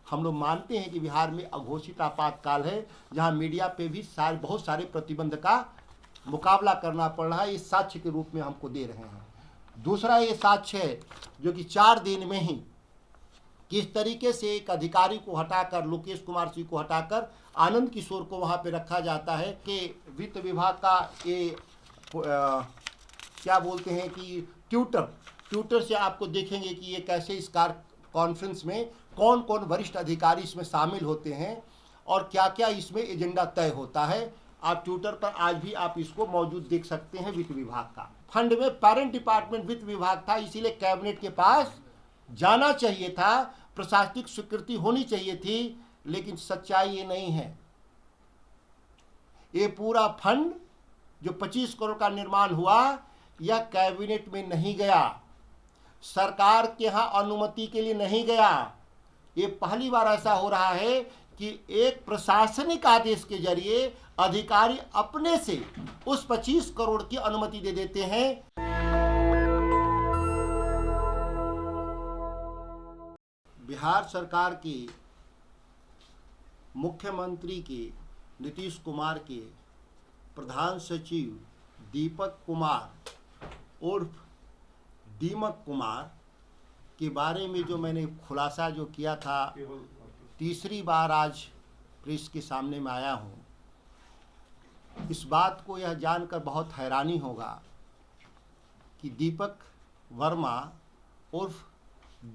हम लोग मानते हैं कि बिहार में अघोषित आपातकाल है, जहां मीडिया पे भी बहुत सारे प्रतिबंध का मुकाबला करना पड़ रहा है। इस साक्ष्य के रूप में हमको दे रहे हैं। दूसरा ये साक्ष्य है जो कि 4 दिन में ही किस तरीके से एक अधिकारी को हटाकर, लोकेश कुमार सिंह को हटाकर आनंद किशोर को वहां पे रखा जाता है कि वित्त विभाग का ये क्या बोलते हैं कि ट्विटर से आपको देखेंगे कि ये कैसे इस कॉन्फ्रेंस में कौन कौन वरिष्ठ अधिकारी इसमें शामिल होते हैं और क्या क्या इसमें एजेंडा तय होता है। आप ट्विटर पर आज भी आप इसको मौजूद देख सकते हैं। वित्त विभाग का फंड में पेरेंट डिपार्टमेंट वित्त विभाग था, इसीलिए कैबिनेट के पास जाना चाहिए था, प्रशासनिक स्वीकृति होनी चाहिए थी, लेकिन सच्चाई ये नहीं है। ये पूरा फंड जो 25 करोड़ का निर्माण हुआ, यह कैबिनेट में नहीं गया, सरकार के यहाँ अनुमति के लिए नहीं गया। ये पहली बार ऐसा हो रहा है कि एक प्रशासनिक आदेश के जरिए अधिकारी अपने से उस 25 करोड़ की अनुमति दे देते हैं। बिहार सरकार के मुख्यमंत्री के नीतीश कुमार के प्रधान सचिव दीपक कुमार उर्फ दीमक कुमार के बारे में जो मैंने खुलासा जो किया था, तीसरी बार आज प्रेस के सामने में आया हूँ। इस बात को यह जानकर बहुत हैरानी होगा कि दीपक वर्मा उर्फ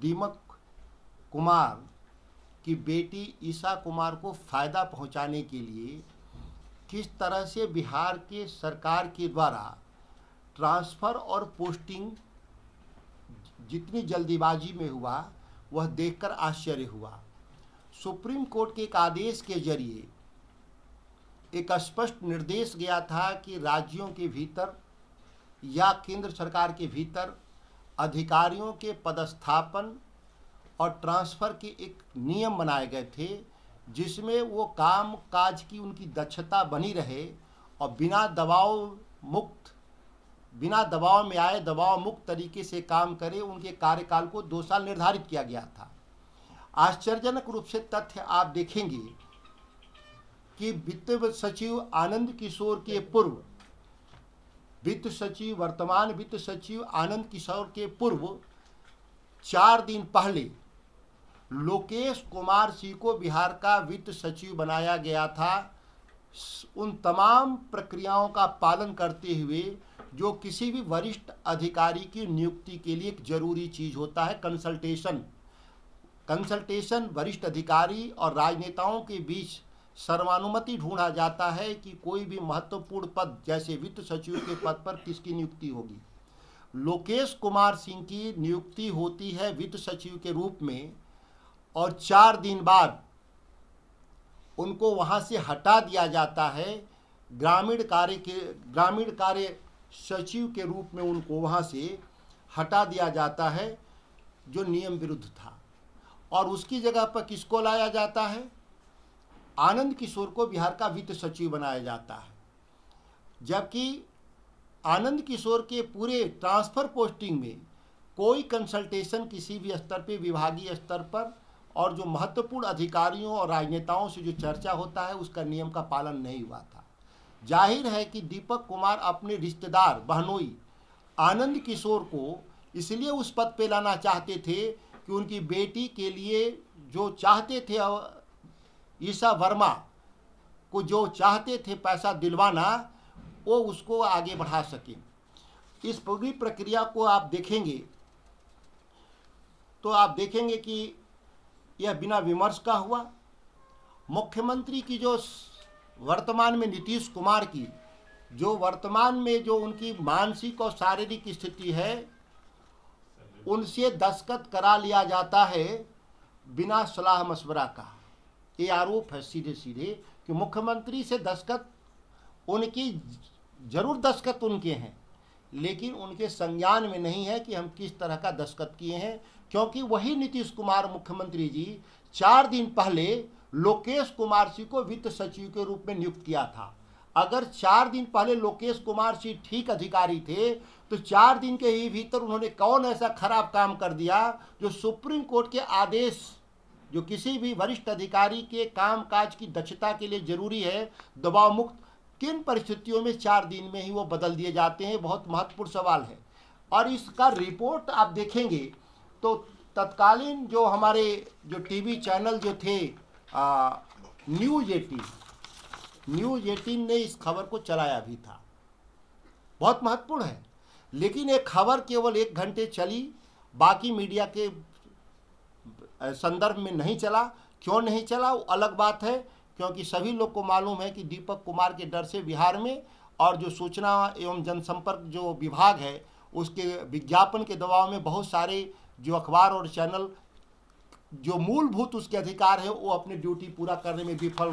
दीमक कुमार की बेटी ईशा कुमार को फ़ायदा पहुंचाने के लिए किस तरह से बिहार के सरकार के द्वारा ट्रांसफ़र और पोस्टिंग जितनी जल्दीबाजी में हुआ, वह देखकर आश्चर्य हुआ। सुप्रीम कोर्ट के एक आदेश के जरिए एक स्पष्ट निर्देश गया था कि राज्यों के भीतर या केंद्र सरकार के भीतर अधिकारियों के पदस्थापन और ट्रांसफ़र के एक नियम बनाए गए थे, जिसमें वो काम काज की उनकी दक्षता बनी रहे और बिना दबाव में आए, दबाव मुक्त तरीके से काम करे। उनके कार्यकाल को 2 साल निर्धारित किया गया था। आश्चर्यजनक रूप से तथ्य आप देखेंगे कि वित्त सचिव आनंद किशोर के पूर्व वर्तमान वित्त सचिव आनंद किशोर के पूर्व 4 दिन पहले लोकेश कुमार सिंह को बिहार का वित्त सचिव बनाया गया था। उन तमाम प्रक्रियाओं का पालन करते हुए जो किसी भी वरिष्ठ अधिकारी की नियुक्ति के लिए एक जरूरी चीज होता है, कंसल्टेशन वरिष्ठ अधिकारी और राजनेताओं के बीच सर्वानुमति ढूंढा जाता है कि कोई भी महत्वपूर्ण पद जैसे वित्त सचिव के पद पर किसकी नियुक्ति होगी। लोकेश कुमार सिंह की नियुक्ति होती है वित्त सचिव के रूप में और 4 दिन बाद उनको वहां से हटा दिया जाता है। ग्रामीण कार्य सचिव के रूप में उनको वहां से हटा दिया जाता है, जो नियम विरुद्ध था। और उसकी जगह पर किसको लाया जाता है? आनंद किशोर को बिहार का वित्त सचिव बनाया जाता है। जबकि आनंद किशोर के पूरे ट्रांसफ़र पोस्टिंग में कोई कंसल्टेशन किसी भी स्तर पे, विभागीय स्तर पर और जो महत्वपूर्ण अधिकारियों और राजनेताओं से जो चर्चा होता है, उसका नियम का पालन नहीं हुआ था। जाहिर है कि दीपक कुमार अपने रिश्तेदार बहनोई आनंद किशोर को इसलिए उस पद पे लाना चाहते थे कि उनकी बेटी के लिए जो चाहते थे, ईशा वर्मा को जो चाहते थे पैसा दिलवाना, वो उसको आगे बढ़ा सके। इस पूरी प्रक्रिया को आप देखेंगे तो आप देखेंगे कि यह बिना विमर्श का हुआ। मुख्यमंत्री की जो वर्तमान में नीतीश कुमार की जो वर्तमान में जो उनकी मानसिक और शारीरिक स्थिति है, उनसे दस्तखत करा लिया जाता है बिना सलाह मशवरा का। ये आरोप है सीधे सीधे कि मुख्यमंत्री से दस्तखत उनकी जरूर दस्तखत उनके हैं, लेकिन उनके संज्ञान में नहीं है कि हम किस तरह का दस्तखत किए हैं, क्योंकि वही नीतीश कुमार मुख्यमंत्री जी 4 दिन पहले लोकेश कुमार सिंह को वित्त सचिव के रूप में नियुक्त किया था। अगर 4 दिन पहले लोकेश कुमार सिंह ठीक अधिकारी थे, तो 4 दिन के ही भीतर उन्होंने कौन ऐसा खराब काम कर दिया जो सुप्रीम कोर्ट के आदेश जो किसी भी वरिष्ठ अधिकारी के कामकाज की दक्षता के लिए जरूरी है, दबाव मुक्त, किन परिस्थितियों में 4 दिन में ही वो बदल दिए जाते हैं? बहुत महत्वपूर्ण सवाल है। और इसका रिपोर्ट आप देखेंगे तो तत्कालीन जो हमारे जो टीवी चैनल जो थे, न्यूज़ 18 ने इस खबर को चलाया भी था। बहुत महत्वपूर्ण है। लेकिन एक खबर केवल 1 घंटे चली, बाकी मीडिया के संदर्भ में नहीं चला। क्यों नहीं चला वो अलग बात है, क्योंकि सभी लोग को मालूम है कि दीपक कुमार के डर से बिहार में और जो सूचना एवं जनसंपर्क जो विभाग है उसके विज्ञापन के दबाव में बहुत सारे जो अखबार और चैनल जो मूलभूत उसके अधिकार है वो अपनी ड्यूटी पूरा करने में विफल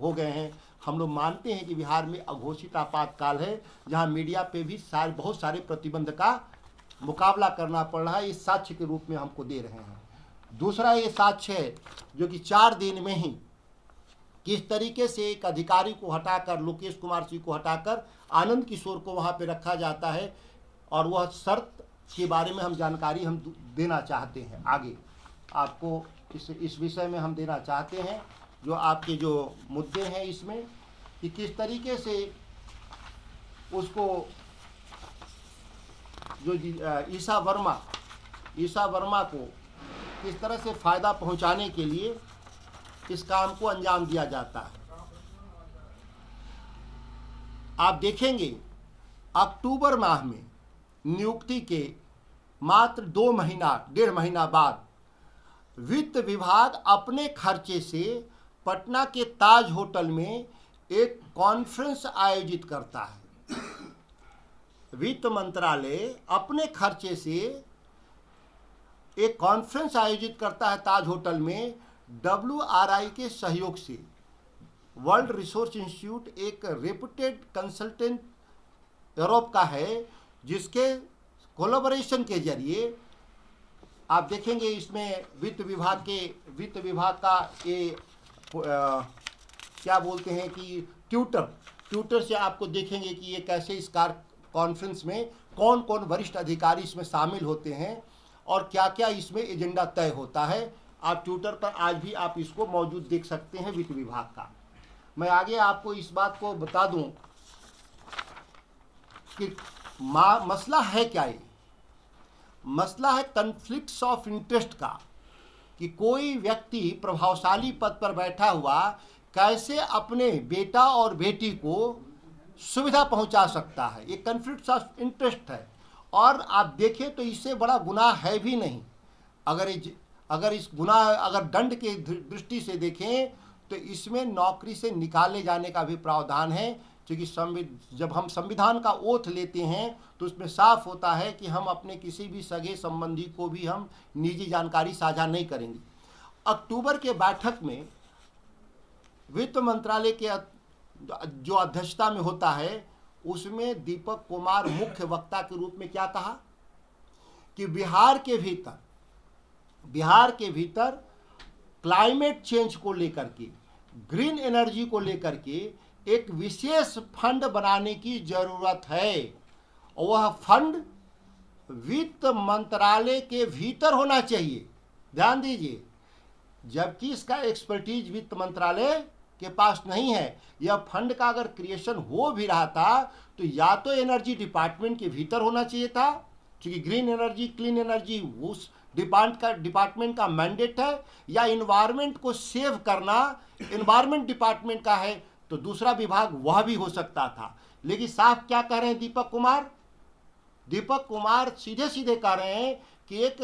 हो गए हैं। हम लोग मानते हैं कि बिहार में अघोषित आपातकाल है, जहां मीडिया पे भी बहुत सारे प्रतिबंध का मुकाबला करना पड़ रहा है। इस साक्ष्य के रूप में हमको दे रहे हैं। दूसरा ये साक्ष्य है जो कि 4 दिन में ही किस तरीके से एक अधिकारी को हटाकर, लोकेश कुमार सिंह को हटाकर आनंद किशोर को वहाँ पे रखा जाता है, और वह शर्त के बारे में हम जानकारी हम देना चाहते हैं। आगे आपको इस विषय में हम देना चाहते हैं जो आपके जो मुद्दे हैं इसमें, कि किस तरीके से उसको जो ईसा वर्मा को किस तरह से फ़ायदा पहुंचाने के लिए इस काम को अंजाम दिया जाता है। आप देखेंगे अक्टूबर माह में नियुक्ति के मात्र 1.5 महीना बाद वित्त विभाग अपने खर्चे से पटना के ताज होटल में एक कॉन्फ्रेंस आयोजित करता है। वित्त मंत्रालय अपने खर्चे से एक कॉन्फ्रेंस आयोजित करता है ताज होटल में, WRI के सहयोग से। वर्ल्ड रिसोर्स इंस्टीट्यूट एक रेपुटेड कंसल्टेंट यूरोप का है, जिसके कोलैबोरेशन के जरिए आप देखेंगे इसमें वित्त विभाग का ये क्या बोलते हैं कि ट्यूटर से आपको देखेंगे कि ये कैसे इस कॉन्फ्रेंस में कौन कौन वरिष्ठ अधिकारी इसमें शामिल होते हैं और क्या क्या इसमें एजेंडा तय होता है। आप ट्विटर पर आज भी आप इसको मौजूद देख सकते हैं वित्त विभाग का। मैं आगे आपको इस बात को बता दूं कि मसला है क्या। ये मसला है कन्फ्लिक्ट्स ऑफ इंटरेस्ट का, कि कोई व्यक्ति प्रभावशाली पद पर बैठा हुआ कैसे अपने बेटा और बेटी को सुविधा पहुंचा सकता है। ये कन्फ्लिक्ट्स ऑफ इंटरेस्ट है, और आप देखें तो इससे बड़ा गुनाह है भी नहीं। अगर इस गुनाह अगर दंड के दृष्टि से देखें तो इसमें नौकरी से निकाले जाने का भी प्रावधान है, क्योंकि जब हम संविधान का ओथ लेते हैं तो उसमें साफ होता है कि हम अपने किसी भी सगे संबंधी को भी हम निजी जानकारी साझा नहीं करेंगे। अक्टूबर के बैठक में वित्त मंत्रालय के जो अध्यक्षता में होता है, उसमें दीपक कुमार मुख्य वक्ता के रूप में क्या कहा कि बिहार के भीतर क्लाइमेट चेंज को लेकर के, ग्रीन एनर्जी को लेकर के एक विशेष फंड बनाने की जरूरत है, और वह फंड वित्त मंत्रालय के भीतर होना चाहिए। ध्यान दीजिए, जबकि इसका एक्सपर्टीज वित्त मंत्रालय के पास नहीं है। यह फंड का अगर क्रिएशन हो भी रहा था तो या तो एनर्जी डिपार्टमेंट के भीतर होना चाहिए था, क्योंकि ग्रीन एनर्जी, क्लीन एनर्जी उस डिपार्टमेंट का मैंडेट है, या इन्वायरमेंट को सेव करना इन्वायरमेंट डिपार्टमेंट का है तो दूसरा विभाग वह भी हो सकता था। लेकिन साफ क्या कह रहे हैं दीपक कुमार सीधे सीधे कह रहे हैं कि एक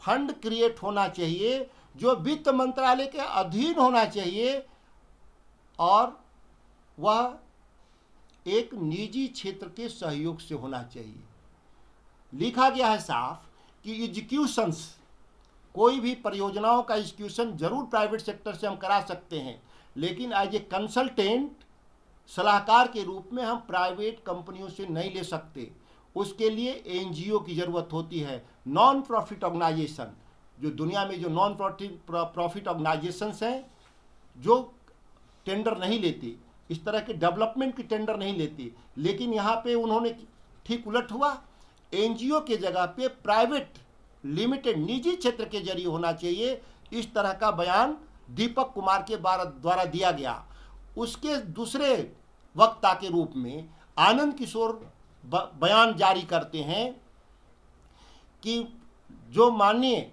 फंड क्रिएट होना चाहिए जो वित्त मंत्रालय के अधीन होना चाहिए, और वह एक निजी क्षेत्र के सहयोग से होना चाहिए। लिखा गया है साफ कि एग्जीक्यूशंस, कोई भी परियोजनाओं का एग्जीक्यूशन जरूर प्राइवेट सेक्टर से हम करा सकते हैं, लेकिन एज ए कंसल्टेंट, सलाहकार के रूप में हम प्राइवेट कंपनियों से नहीं ले सकते। उसके लिए एनजीओ की ज़रूरत होती है, नॉन प्रॉफिट ऑर्गेनाइजेशन। जो दुनिया में जो नॉन प्रॉफिट ऑर्गेनाइजेशंस हैं जो टेंडर नहीं लेती, इस तरह के डेवलपमेंट की टेंडर नहीं लेती, लेकिन यहाँ पे उन्होंने ठीक उलट हुआ। एनजीओ के जगह पे प्राइवेट लिमिटेड निजी क्षेत्र के जरिए होना चाहिए। इस तरह का बयान दीपक कुमार के द्वारा दिया गया। उसके दूसरे वक्ता के रूप में आनंद किशोर बयान जारी करते हैं कि जो माननीय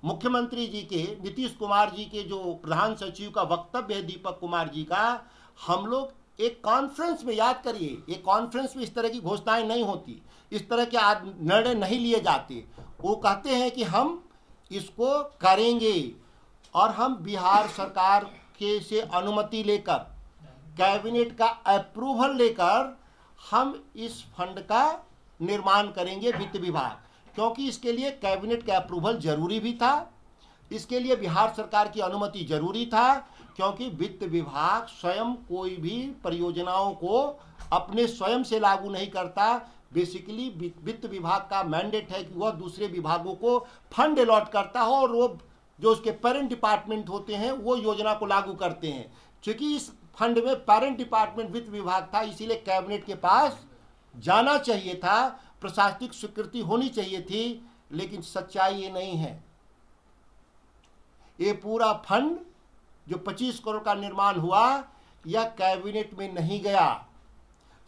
मुख्यमंत्री जी के नीतीश कुमार जी के जो प्रधान सचिव का वक्तव्य है दीपक कुमार जी का, हम लोग एक कॉन्फ्रेंस में, याद करिए, एक कॉन्फ्रेंस में इस तरह की घोषणाएं नहीं होती, इस तरह के निर्णय नहीं लिए जाते। वो कहते हैं कि हम इसको करेंगे और हम बिहार सरकार के से अनुमति लेकर, कैबिनेट का अप्रूवल लेकर हम इस फंड का निर्माण करेंगे, वित्त विभाग, क्योंकि इसके लिए कैबिनेट का अप्रूवल जरूरी भी था, इसके लिए बिहार सरकार की अनुमति जरूरी था, क्योंकि वित्त विभाग स्वयं कोई भी परियोजनाओं को अपने स्वयं से लागू नहीं करता। बेसिकली वित्त विभाग का मैंडेट है कि वह दूसरे विभागों को फंड अलॉट करता हो और वो जो उसके पेरेंट डिपार्टमेंट होते हैं वो योजना को लागू करते हैं। क्योंकि इस फंड में पेरेंट डिपार्टमेंट वित्त विभाग था, इसीलिए कैबिनेट के पास जाना चाहिए था, प्रशासनिक स्वीकृति होनी चाहिए थी, लेकिन सच्चाई ये नहीं है। ये पूरा फंड जो 25 करोड़ का निर्माण हुआ, यह कैबिनेट में नहीं गया,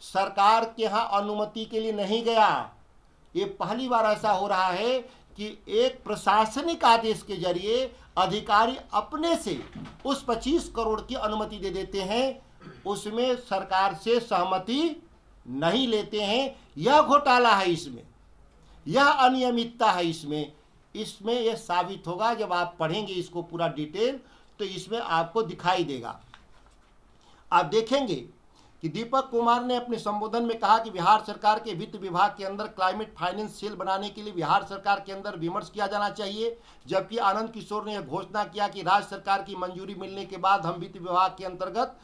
सरकार के यहाँ अनुमति के लिए नहीं गया। ये पहली बार ऐसा हो रहा है कि एक प्रशासनिक आदेश के जरिए अधिकारी अपने से उस 25 करोड़ की अनुमति दे देते हैं, उसमें सरकार से सहमति नहीं लेते हैं। यह घोटाला है, इसमें यह अनियमितता है। इसमें यह साबित होगा, जब आप पढ़ेंगे इसको पूरा डिटेल तो इसमें आपको दिखाई देगा। आप देखेंगे कि दीपक कुमार ने अपने संबोधन में कहा कि बिहार सरकार के वित्त विभाग के अंदर क्लाइमेट फाइनेंस सेल बनाने के लिए बिहार सरकार के अंदर विमर्श किया जाना चाहिए, जबकि आनंद किशोर ने यह घोषणा किया कि राज्य सरकार की मंजूरी मिलने के बाद हम वित्त विभाग के अंतर्गत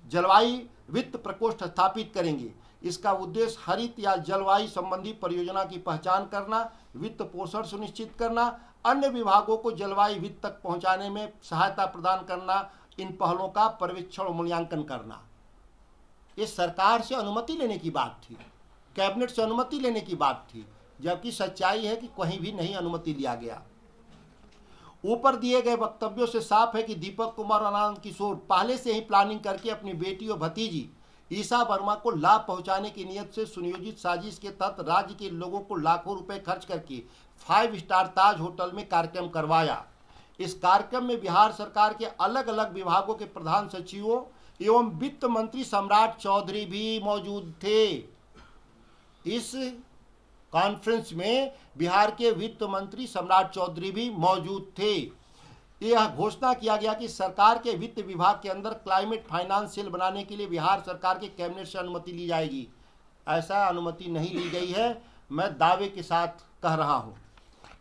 जलवायु वित्त प्रकोष्ठ स्थापित करेंगे। इसका उद्देश्य हरित या जलवायु संबंधी परियोजना की पहचान करना, वित्त पोषण सुनिश्चित करना, अन्य विभागों को जलवायु वित्त तक पहुंचाने में सहायता प्रदान करना, इन पहलों का पर्यवेक्षण और मूल्यांकन करना। ये सरकार से अनुमति लेने की बात थी, कैबिनेट से अनुमति लेने की बात थी, जबकि सच्चाई है कि कहीं भी नहीं अनुमति लिया गया। ऊपर दिए गए वक्तव्यों से साफ है कि दीपक कुमार और आनंद किशोर पहले से ही प्लानिंग करके अपनी बेटी और भतीजी ईशा वर्मा को लाभ पहुंचाने की नियत से सुनियोजित साजिश के तहत राज्य के लोगों को लाखों रुपए खर्च करके 5 स्टार ताज होटल में कार्यक्रम करवाया। इस कार्यक्रम में बिहार सरकार के अलग अलग विभागों के प्रधान सचिवों एवं वित्त मंत्री सम्राट चौधरी भी मौजूद थे। इस कॉन्फ्रेंस में बिहार के वित्त मंत्री सम्राट चौधरी भी मौजूद थे। यह घोषणा किया गया कि सरकार के वित्त विभाग के अंदर क्लाइमेट फाइनेंस सेल बनाने के लिए बिहार सरकार के कैबिनेट से अनुमति ली जाएगी। ऐसा अनुमति नहीं ली गई है, मैं दावे के साथ कह रहा हूं।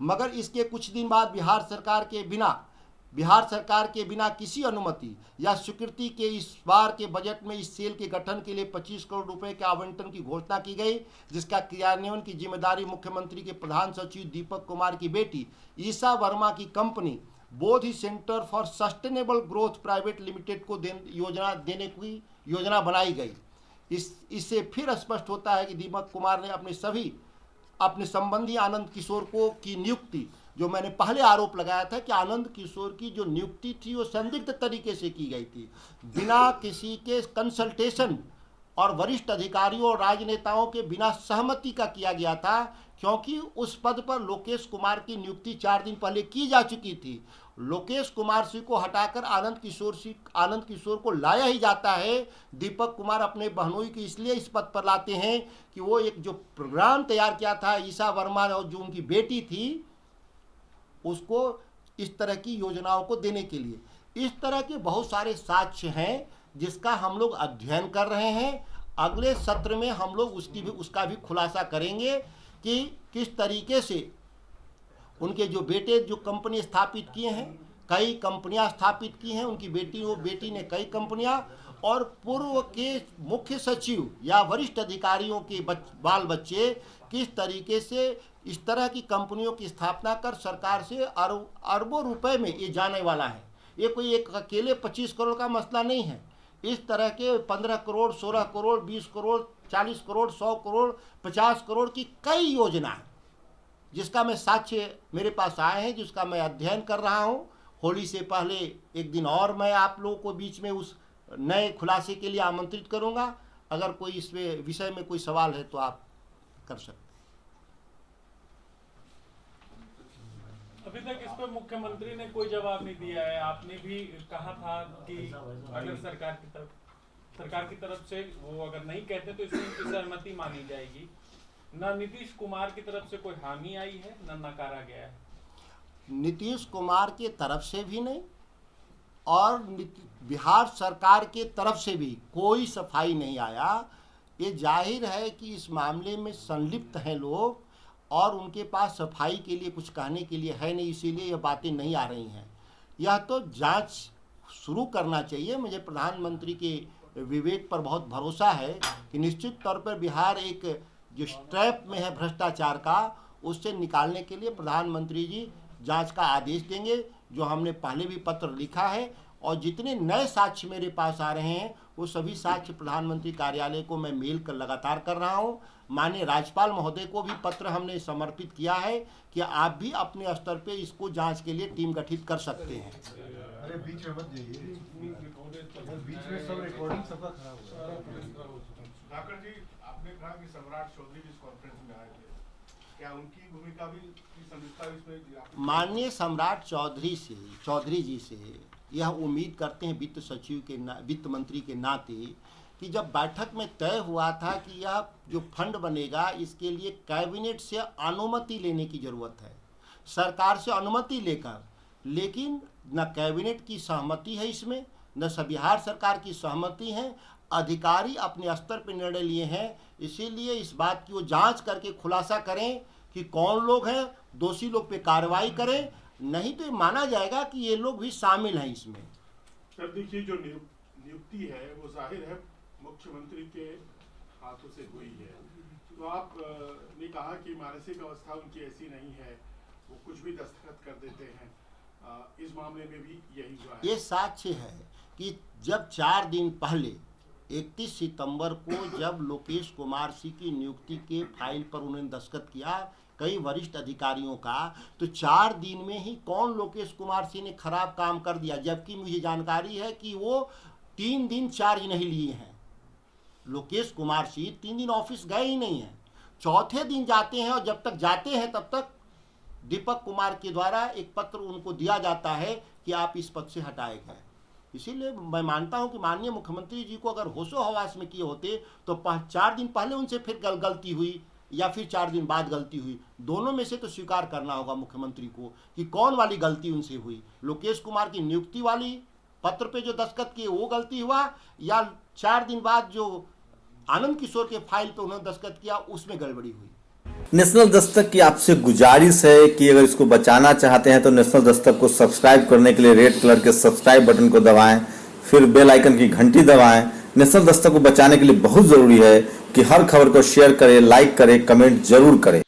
मगर इसके कुछ दिन बाद बिहार सरकार के बिना किसी अनुमति या स्वीकृति के इस बार के बजट में इस सेल के गठन के लिए 25 करोड़ रुपए के आवंटन की घोषणा की गई, जिसका क्रियान्वयन की जिम्मेदारी मुख्यमंत्री के प्रधान सचिव दीपक कुमार की बेटी ईशा वर्मा की company Bodhi centre for sustainable growth private limited को योजना देने की योजना बनाई गई। इससे फिर स्पष्ट होता है कि दीपक कुमार ने अपने संबंधी आनंद किशोर की नियुक्ति, जो मैंने पहले आरोप लगाया था कि आनंद किशोर की जो नियुक्ति थी वो संदिग्ध तरीके से की गई थी, बिना किसी के कंसल्टेशन और वरिष्ठ अधिकारियों और राजनेताओं के बिना सहमति का किया गया था, क्योंकि उस पद पर लोकेश कुमार की नियुक्ति 4 दिन पहले की जा चुकी थी। लोकेश कुमार सिंह को हटाकर आनंद किशोर को लाया ही जाता है। दीपक कुमार अपने बहनोई को इसलिए इस पद पर लाते हैं कि वो एक जो प्रोग्राम तैयार किया था ईशा वर्मा और जो उनकी बेटी थी उसको इस तरह की योजनाओं को देने के लिए। इस तरह के बहुत सारे साक्ष्य हैं जिसका हम लोग अध्ययन कर रहे हैं। अगले सत्र में हम लोग उसका भी खुलासा करेंगे कि किस तरीके से उनके जो बेटे जो कंपनी स्थापित किए हैं, कई कंपनियां स्थापित की हैं, उनकी बेटी ने कई कंपनियां, और पूर्व के मुख्य सचिव या वरिष्ठ अधिकारियों के बाल बच्चे किस तरीके से इस तरह की कंपनियों की स्थापना कर सरकार से अरबों रुपए में ये जाने वाला है। ये कोई एक अकेले 25 करोड़ का मसला नहीं है। इस तरह के 15 करोड़, 16 करोड़, 20 करोड़, 40 करोड़, 100 करोड़, 50 करोड़ की कई योजना है, जिसका मैं साक्ष्य मेरे पास आए हैं, जिसका मैं अध्ययन कर रहा हूँ। होली से पहले एक दिन और मैं आप लोगों को बीच में उस नए खुलासे के लिए आमंत्रित करूंगा। अगर कोई इस विषय में कोई सवाल है तो आप कर सकते। अभी तक इस पर मुख्यमंत्री ने कोई जवाब नहीं दिया है। आपने भी कहा था कि अगर सरकार की तरफ से वो अगर नहीं कहते तो इसमें उनकी सहमति मानी जाएगी। न नीतीश कुमार की तरफ से कोई हामी आई है, न नकारा गया है। नीतीश कुमार के तरफ से भी नहीं और बिहार सरकार के तरफ से भी कोई सफाई नहीं आया। ये जाहिर है कि इस मामले में संलिप्त हैं लोग और उनके पास सफाई के लिए कुछ कहने के लिए है नहीं, इसीलिए ये बातें नहीं आ रही हैं। यह तो जांच शुरू करना चाहिए। मुझे प्रधानमंत्री के विवेक पर बहुत भरोसा है कि निश्चित तौर पर बिहार एक जो स्ट्रैप में है भ्रष्टाचार का, उससे निकालने के लिए प्रधानमंत्री जी जांच का आदेश देंगे, जो हमने पहले भी पत्र लिखा है। और जितने नए साक्ष्य मेरे पास आ रहे हैं वो सभी साक्ष्य प्रधानमंत्री कार्यालय को मैं मेल कर लगातार कर रहा हूं। माननीय राज्यपाल महोदय को भी पत्र हमने समर्पित किया है कि आप भी अपने स्तर पे इसको जांच के लिए टीम गठित कर सकते हैं। अरे बीच में मत जाइए, बीच में सब रिकॉर्डिंग सबका खराब हो रहा है। सुधाकर जी, आपने कहा कि सम्राट चौधरी इस कॉन्फ्रेंस में आए थे, क्या उनकी भूमिका भी की समझता है इसमें? माननीय सम्राट चौधरी जी से यह उम्मीद करते हैं वित्त मंत्री के नाते कि जब बैठक में तय हुआ था कि यह जो फंड बनेगा इसके लिए कैबिनेट से अनुमति लेने की ज़रूरत है, सरकार से अनुमति लेकर, लेकिन न कैबिनेट की सहमति है इसमें, न बिहार सरकार की सहमति है। अधिकारी अपने स्तर पर निर्णय लिए हैं, इसीलिए इस बात की वो जांच करके खुलासा करें कि कौन लोग हैं, दोषी लोग पे कार्रवाई करें, नहीं तो माना जाएगा कि ये लोग भी शामिल हैं इसमें। सर देखिए, जो नियुक्ति है वो जाहिर है मुख्यमंत्री के हाथों से हुई है, तो आप ने कहा कि मानसिक अवस्था उनकी ऐसी नहीं है, वो कुछ भी दस्तखत कर देते हैं। इस मामले में भी यही हुआ है। ये साक्ष्य है कि जब 4 दिन पहले 31 सितंबर को जब लोकेश कुमार सिंह की नियुक्ति के फाइल पर उन्होंने दस्तखत किया कई वरिष्ठ अधिकारियों का, तो 4 दिन में ही कौन लोकेश कुमार सिंह ने खराब काम कर दिया, जबकि मुझे जानकारी है कि वो 3 दिन चार्ज नहीं लिए हैं। लोकेश कुमार सिंह 3 दिन ऑफिस गए ही नहीं हैं, चौथे दिन जाते हैं और जब तक जाते हैं तब तक दीपक कुमार के द्वारा एक पत्र उनको दिया जाता है कि आप इस पद से हटाए गए। इसीलिए मैं मानता हूं कि माननीय मुख्यमंत्री जी को अगर होशो हवास में किए होते तो 4 दिन पहले उनसे फिर गलती हुई या फिर 4 दिन बाद गलती हुई, दोनों में से तो स्वीकार करना होगा मुख्यमंत्री को कि कौन वाली गलती उनसे हुई। लोकेश कुमार की नियुक्ति वाली पत्र पे जो दस्तखत किए वो गलती हुआ, या 4 दिन बाद जो आनंद किशोर के फाइल पे उन्होंने दस्तखत किया उसमें गड़बड़ी हुई। नेशनल दस्तक की आपसे गुजारिश है कि अगर इसको बचाना चाहते हैं तो नेशनल दस्तक को सब्सक्राइब करने के लिए रेड कलर के सब्सक्राइब बटन को दबाएं, फिर बेल आइकन की घंटी दबाएं। नेशनल दस्तक को बचाने के लिए बहुत ज़रूरी है कि हर खबर को शेयर करें, लाइक करें, कमेंट जरूर करें।